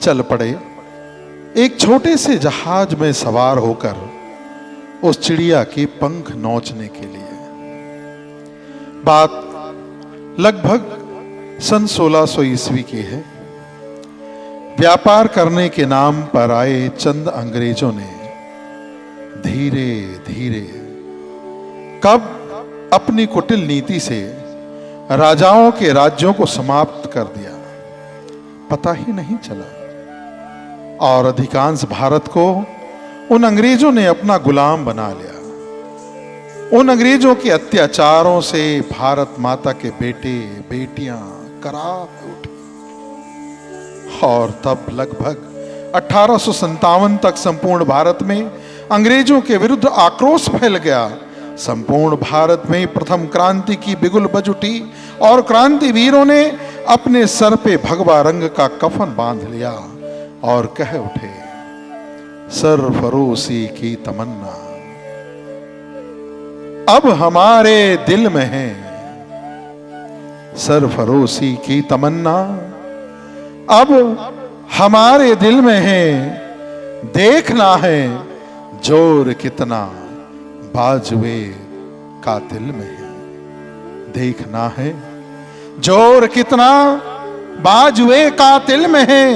चल पड़े एक छोटे से जहाज में सवार होकर उस चिड़िया के पंख नोचने के लिए। बात लगभग सन 1600 ईस्वी की है। व्यापार करने के नाम पर आए चंद अंग्रेजों ने धीरे धीरे कब अपनी कुटिल नीति से राजाओं के राज्यों को समाप्त कर दिया, पता ही नहीं चला। और अधिकांश भारत को उन अंग्रेजों ने अपना गुलाम बना लिया। उन अंग्रेजों के अत्याचारों से भारत माता के बेटे बेटियां कराह उठे और तब लगभग 1857 तक संपूर्ण भारत में अंग्रेजों के विरुद्ध आक्रोश फैल गया। संपूर्ण भारत में प्रथम क्रांति की बिगुल बज उठी और क्रांति वीरों ने अपने सर पे भगवा रंग का कफन बांध लिया और कह उठे, सरफरोशी की तमन्ना अब हमारे दिल में है। सरफरोशी की तमन्ना अब हमारे दिल में है। देखना है जोर कितना बाजुए कातिल में है। देखना है जोर कितना बाजुए कातिल में है।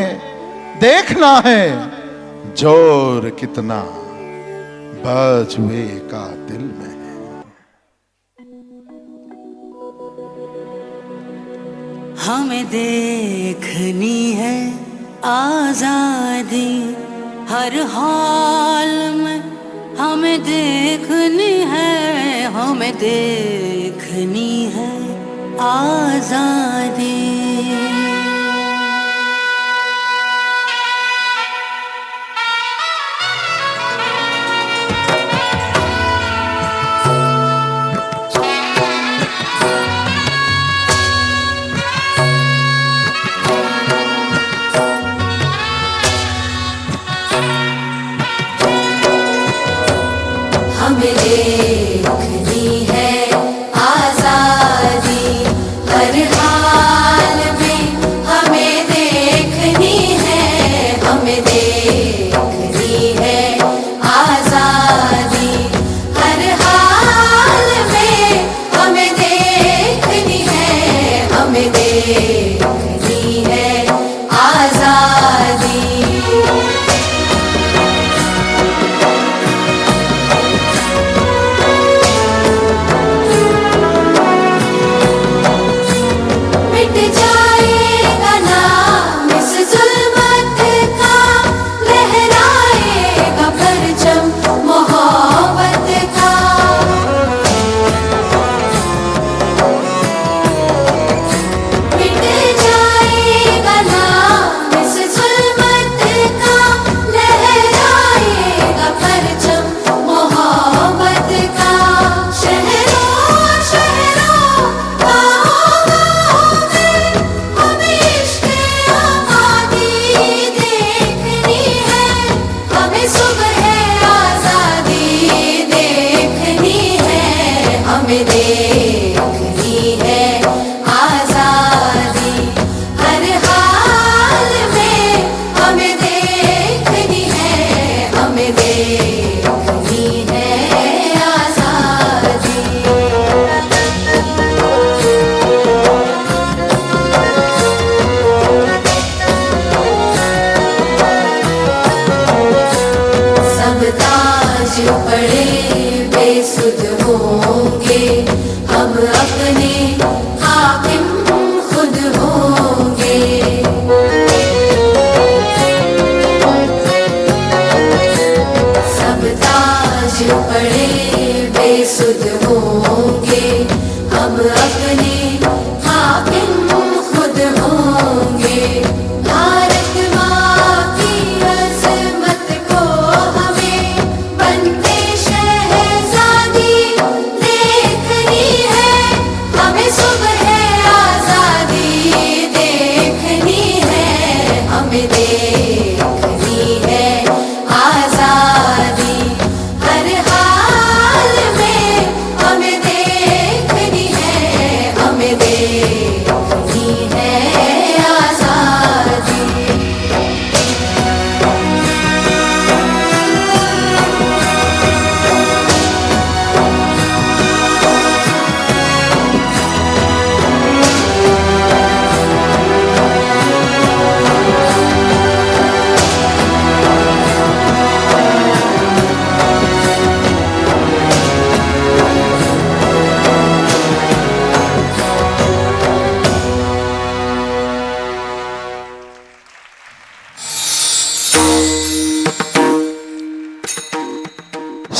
देखना है जोर कितना बाजुए कातिल में है। हमें देखनी है आजादी हर हाल में। हमें देखनी है, हमें देखनी है आजादी। हमें देखनी है आजादी हर हाल में। हमें देखनी है, हमें देखनी है आजादी हर हाल में। हमें देखनी है, हमें देखनी है आजादी। पड़े बेसुध होंगे, हम अपने हाकिम खुद होंगे। सब ताज पड़े बेसुध होंगे, हम अपने हाकिम खुद होंगे। भारत माँ की अज़मत को हमें बनते शहज़ादी देखनी है। हमें सुबह आज़ादी देखनी है, हमें देखनी है आज़ादी हर हाल में। हमें देखनी है, हमें देखनी है आज़ादी।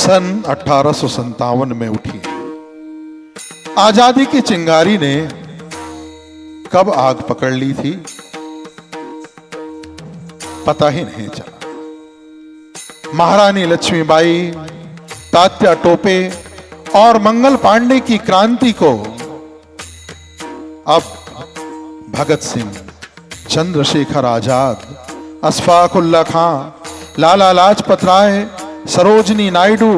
सन 1857 में उठी। आजादी की चिंगारी ने कब आग पकड़ ली थी पता ही नहीं चला। महारानी लक्ष्मीबाई, तात्या टोपे और मंगल पांडे की क्रांति को अब भगत सिंह, चंद्रशेखर आजाद, अशफाक उल्लाह खां, लाला लाजपत राय, सरोजनी नायडू,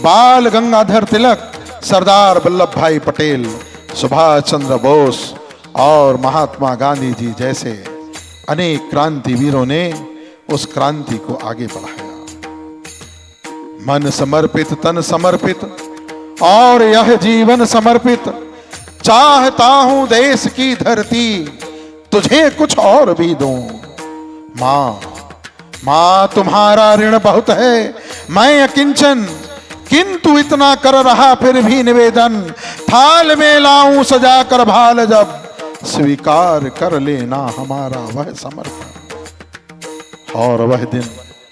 बाल गंगाधर तिलक, सरदार वल्लभ भाई पटेल, सुभाष चंद्र बोस और महात्मा गांधी जी जैसे अनेक क्रांतिवीरों ने उस क्रांति को आगे बढ़ाया। मन समर्पित, तन समर्पित और यह जीवन समर्पित, चाहता हूं देश की धरती तुझे कुछ और भी दूं। मां तुम्हारा ऋण बहुत है, मैं अकिंचन, किंतु इतना कर रहा फिर भी निवेदन, थाल में लाऊं सजा कर भाल जब, स्वीकार कर लेना हमारा वह समर्पण। और वह दिन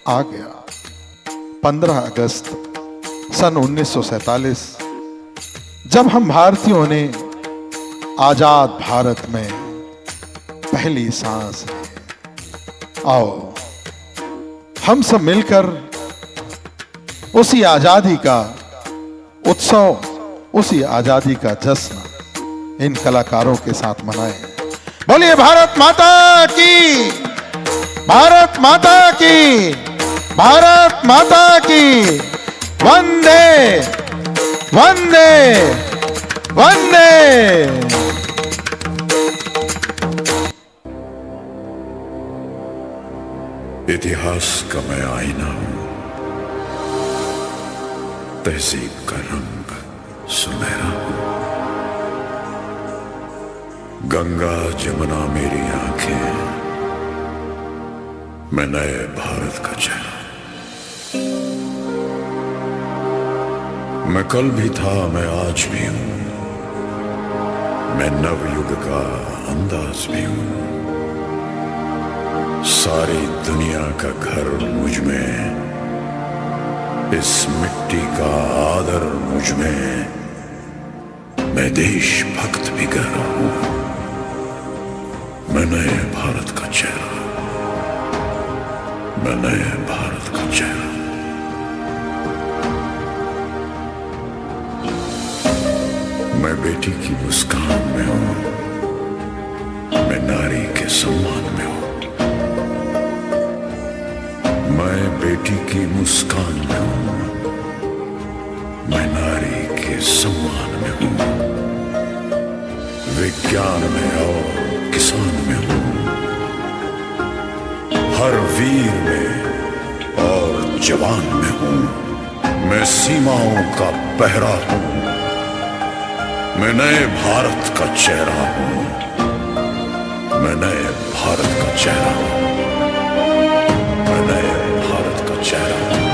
आ गया, 15 अगस्त सन 1947, जब हम भारतीयों ने आजाद भारत में पहली सांस ली। आओ हम सब मिलकर उसी आजादी का उत्सव, उसी आजादी का जश्न इन कलाकारों के साथ मनाएं। बोलिए भारत माता की, भारत माता की, भारत माता की। वंदे वंदे वंदे। इतिहास का मैं आईना हूं, तहजीब का रंग सुनहरा हूं। गंगा जमुना मेरी आंखें, मैं नए भारत का चेहरा। मैं कल भी था, मैं आज भी हूं, मैं नवयुग का अंदाज भी हूं। सारी दुनिया का घर मुझ में, इस मिट्टी का आदर मुझ में, मैं देशभक्त भी कह रहा हूं। मैं नए भारत का चेहरा, मैं नए भारत का चेहरा। मैं बेटी की मुस्कान में हूं, मैं नारी के सम्मान में हूं। मैं बेटी की मुस्कान में हूं, मैं नारी के सम्मान में हूं। विज्ञान में और किसान में हूं, हर वीर में और जवान में हूं। मैं सीमाओं का पहरा हूं, मैं नए भारत का चेहरा हूं, मैं नए भारत का चेहरा हूं, मैं नए भारत का चेहरा हूं।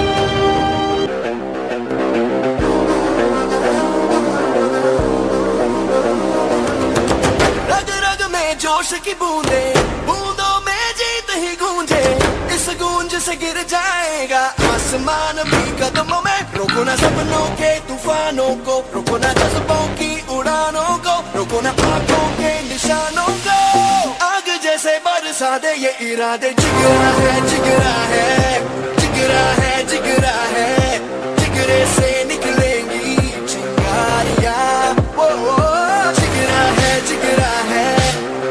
रग रग में जोश की बूंदे, बूंदों में जीत ही गूंजे। इस गूंज से गिर जाएगा आसमान भी कदमों में। रोको ना सपनों के तूफानों को, रोको ना जज्बों की उड़ानों को, रोको ना आंखों के निशानों को। आग जैसे बरसा दे ये इरादे। जिगरा है, जिगरा है, जिगरा है, जिगरा है, जिगरे से निकलेंगी चिंगारियां। ओ जिगरा है, जिगरा है,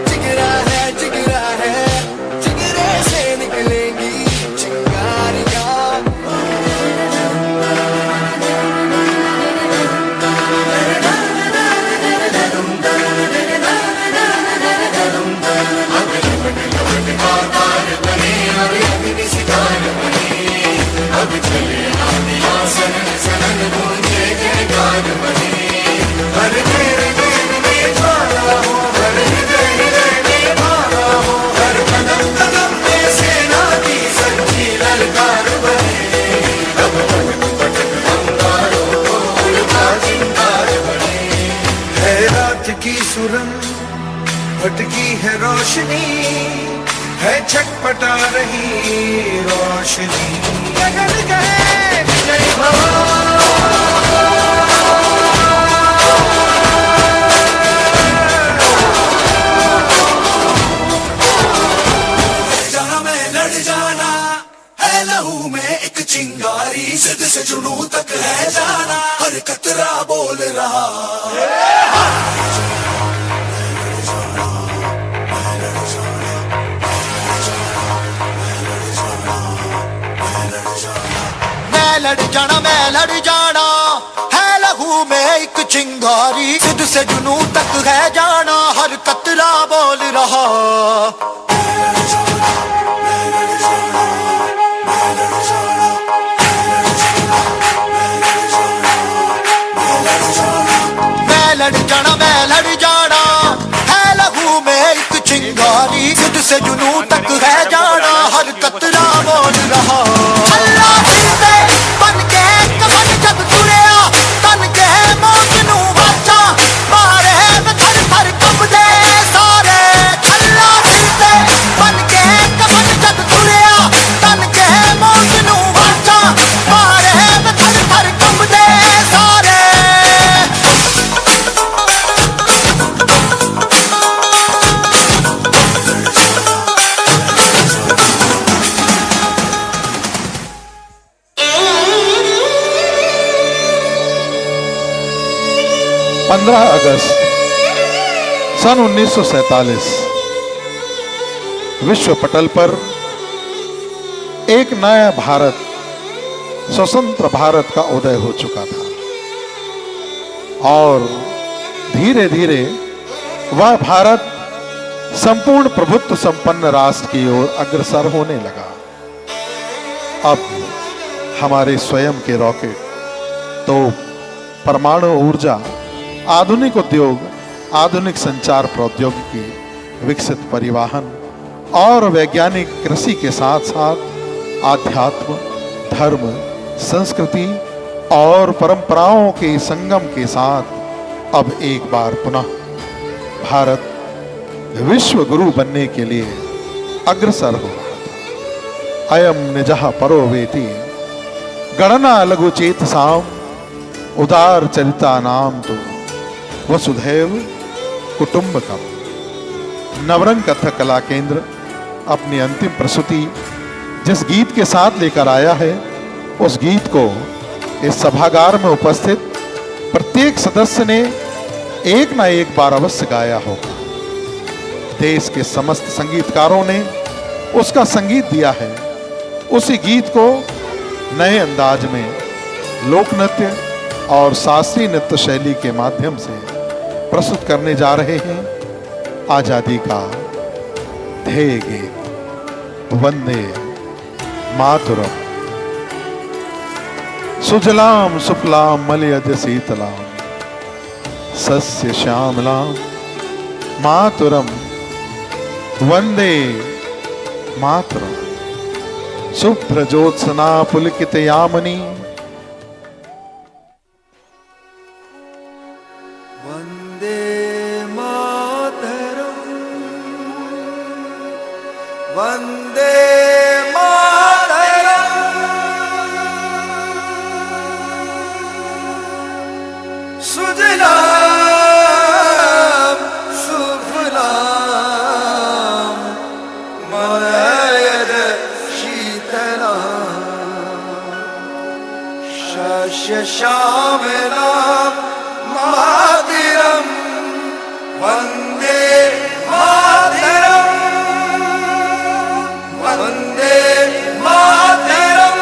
जिगरा है, जिगरा है, जिगरे से निकलेंगी चिंगारियां। की सुरंग भटकी है रोशनी, है छटपटा रही रोशनी। गगन कहे जय भवानी। है लहू में एक चिंगारी, जिद से जुनून तक है जाना, हर कतरा बोल रहा। मैं लड़ जाना है लहू में एक चिंगारी, जिद से जुनून तक है जाना, हर कतरा बोल रहा। मैं लड़ जाना है लहू में एक चिंगारी, जिद से जुनून तक है जाना, हर कतरा बोल रहा। अल्लाह फिरते बन के कफन जब तुरिया, तन के मौत नू वाचा मारे में थर थर कंबदे सारे। अल्लाह फिरते बन के कफन जब तुरिया, तन के मौत नू वाचा मारे में थर थर कंबदे सारे। अगस्त सन 1947 विश्व पटल पर एक नया भारत, स्वतंत्र भारत का उदय हो चुका था और धीरे धीरे वह भारत संपूर्ण प्रभुत्व संपन्न राष्ट्र की ओर अग्रसर होने लगा। अब हमारे स्वयं के रॉकेट, तोप, परमाणु ऊर्जा, आधुनिक उद्योग, आधुनिक संचार प्रौद्योगिकी, विकसित परिवहन और वैज्ञानिक कृषि के साथ साथ आध्यात्म, धर्म, संस्कृति और परंपराओं के संगम के साथ अब एक बार पुनः भारत विश्व गुरु बनने के लिए अग्रसर हो रहा था। अयम निजः परो वेति गणना लघु चेतसाम, उदार चरिता नाम तो वसुधैव कुटुंबकम। नवरंग कथक कला केंद्र अपनी अंतिम प्रस्तुति जिस गीत के साथ लेकर आया है, उस गीत को इस सभागार में उपस्थित प्रत्येक सदस्य ने एक ना एक बार अवश्य गाया होगा। देश के समस्त संगीतकारों ने उसका संगीत दिया है। उसी गीत को नए अंदाज में लोक नृत्य और शास्त्रीय नृत्य शैली के माध्यम से प्रस्तुत करने जा रहे हैं आजादी का ध्येय गीत वंदे मातरम। सुजलाम सुफलाम मलयज शीतलाम सस्य श्यामलाम मातरम वंदे मातरम। शुभ्रजोत्सना पुलकित यामिनी वंदे मातरम वंदे मातरम। सुजलाम सुफलाम मलयज शीतलाम शस्य श्यामलाम मातरम वंदे मातरम वंदे मातरम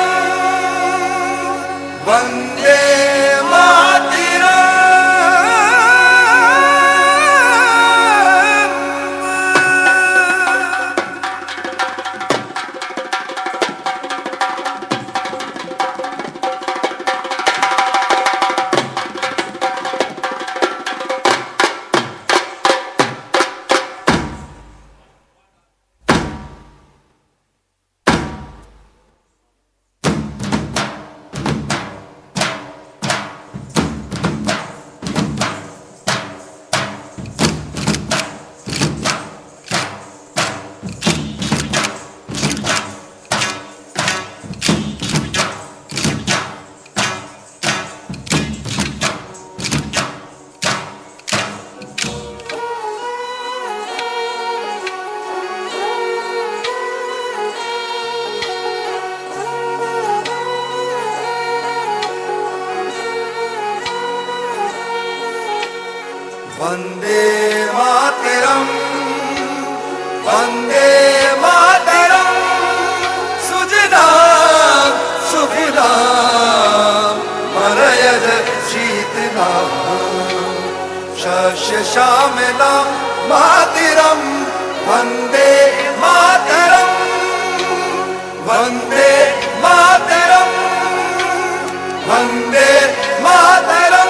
वंदे मातरम। वंदे मातरम वंदे मातरम सुजलाम सुफलाम मलयज शीतलाम शस्य श्यामलाम मातरम वंदे मातरम वंदे मातरम वंदे मातरम।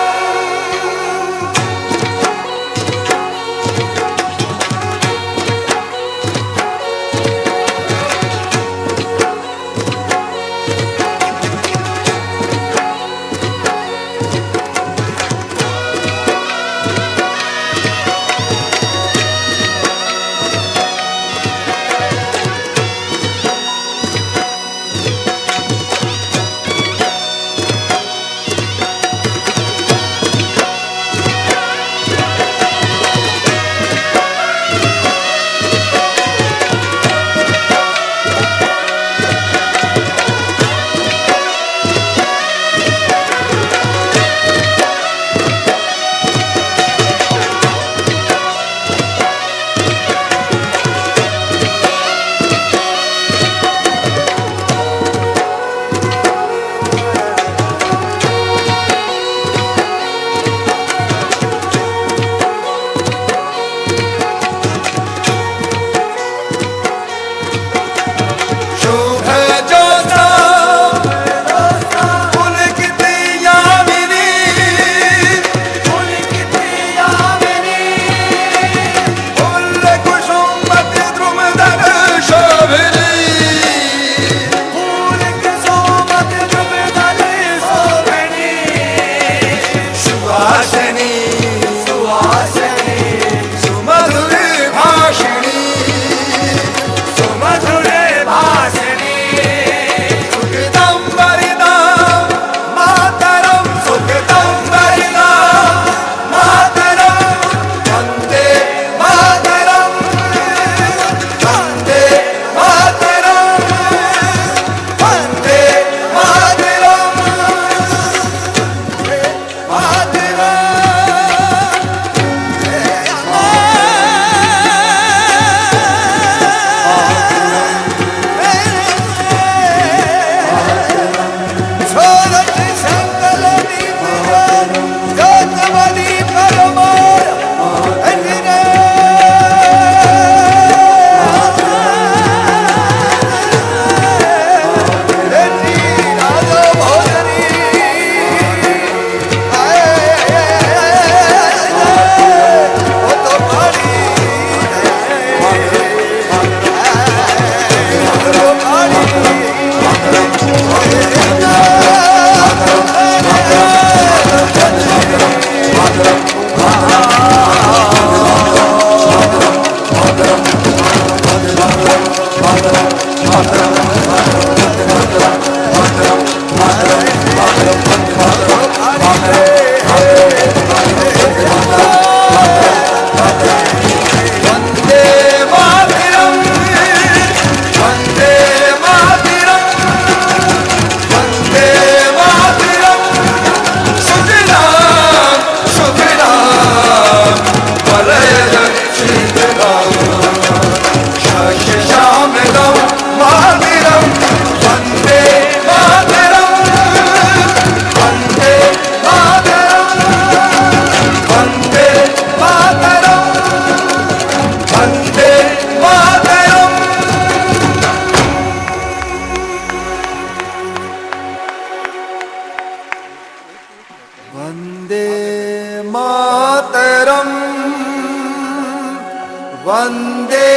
वंदे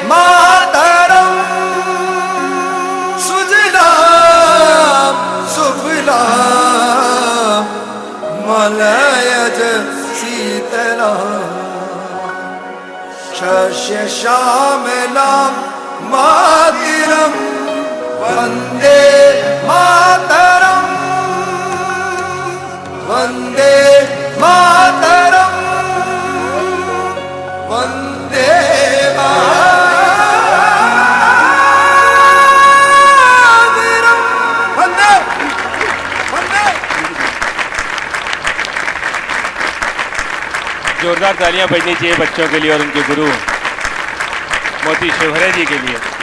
मातरम सुजलाम सुफलाम मलयज शीतलाम शस्य श्यामलाम मातरम वंदे मातरम वंदे मातरम वंदे मातरम वंदे वंदे। जो जोरदार तालियां बजनी चाहिए बच्चों के लिए और उनके गुरु मोती शिवहरे जी के लिए।